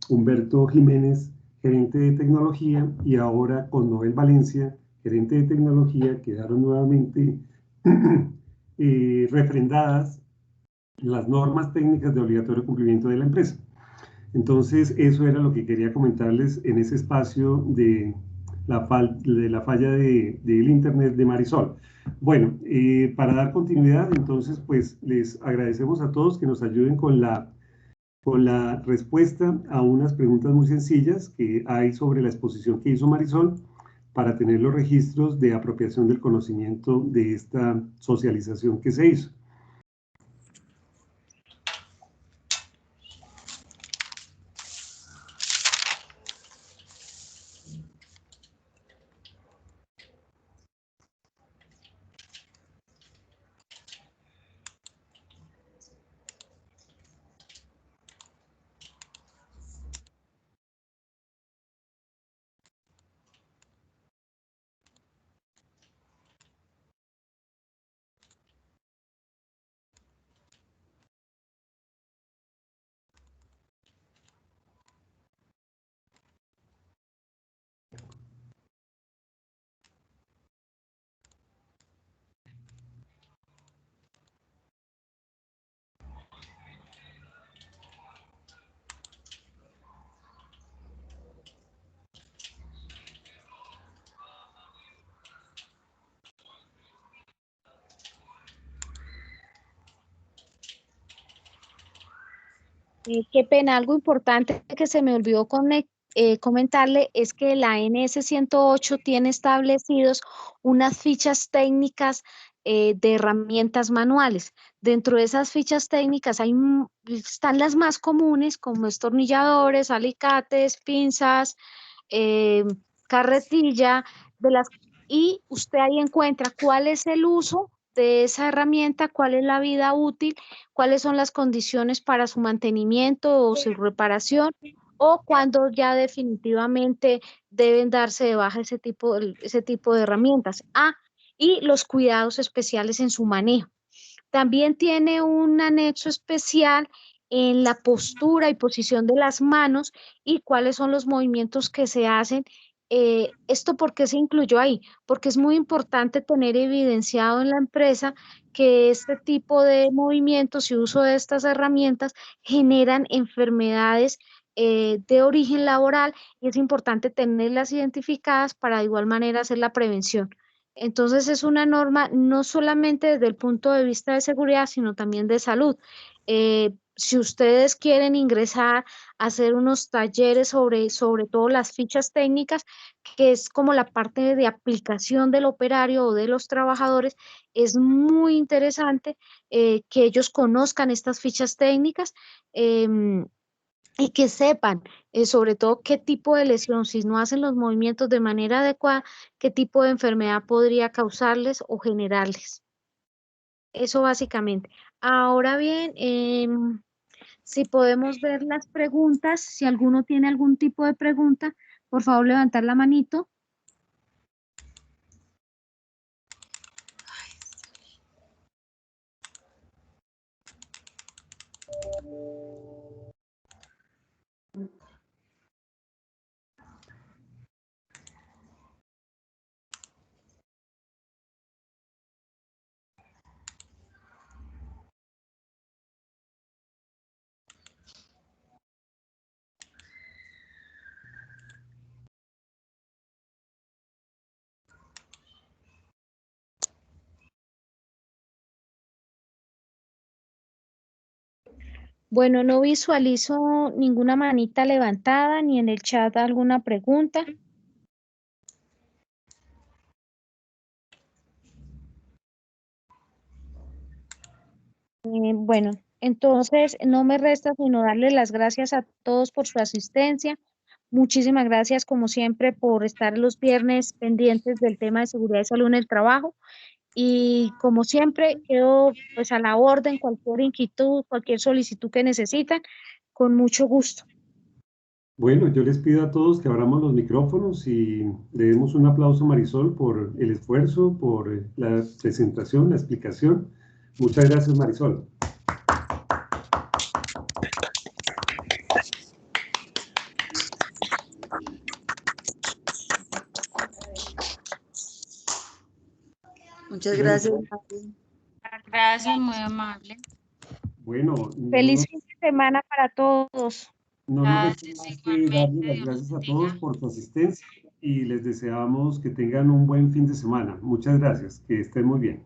Humberto Jiménez, gerente de tecnología, y ahora con Noel Valencia, gerente de tecnología, quedaron nuevamente refrendadas las normas técnicas de obligatorio cumplimiento de la empresa. Entonces, eso era lo que quería comentarles en ese espacio de la falla del Internet de Marisol. Bueno, para dar continuidad, entonces, pues les agradecemos a todos que nos ayuden con la respuesta a unas preguntas muy sencillas que hay sobre la exposición que hizo Marisol, para tener los registros de apropiación del conocimiento de esta socialización que se hizo. Qué pena, algo importante que se me olvidó comentarle es que la NS 108 tiene establecidos unas fichas técnicas de herramientas manuales. Dentro de esas fichas técnicas están las más comunes, como destornilladores, alicates, pinzas, eh, carretilla, y usted ahí encuentra cuál es el uso de esa herramienta, cuál es la vida útil, cuáles son las condiciones para su mantenimiento o su reparación, o cuando ya definitivamente deben darse de baja ese tipo de herramientas. Y los cuidados especiales en su manejo. También tiene un anexo especial en la postura y posición de las manos y cuáles son los movimientos que se hacen. ¿Esto por qué se incluyó ahí? Porque es muy importante tener evidenciado en la empresa que este tipo de movimientos y uso de estas herramientas generan enfermedades de origen laboral y es importante tenerlas identificadas para de igual manera hacer la prevención. Entonces es una norma no solamente desde el punto de vista de seguridad, sino también de salud. Si ustedes quieren ingresar a hacer unos talleres sobre todo las fichas técnicas, que es como la parte de aplicación del operario o de los trabajadores, es muy interesante que ellos conozcan estas fichas técnicas. Y que sepan, sobre todo, qué tipo de lesión, si no hacen los movimientos de manera adecuada, qué tipo de enfermedad podría causarles o generarles. Eso básicamente. Ahora bien, si podemos ver las preguntas, si alguno tiene algún tipo de pregunta, por favor levantar la manito. Bueno, no visualizo ninguna manita levantada ni en el chat alguna pregunta. Bueno, entonces no me resta sino darle las gracias a todos por su asistencia. Muchísimas gracias, como siempre, por estar los viernes pendientes del tema de seguridad y salud en el trabajo. Y como siempre, quedo pues a la orden, cualquier inquietud, cualquier solicitud que necesitan, con mucho gusto. Bueno, yo les pido a todos que abramos los micrófonos y le demos un aplauso a Marisol por el esfuerzo, por la presentación, la explicación. Muchas gracias, Marisol. Muchas gracias. Gracias, muy amable. Bueno, Feliz fin de semana para todos. no nos resta Gracias, más que darles las gracias a todos por su asistencia y les deseamos que tengan un buen fin de semana. Muchas gracias, que estén muy bien.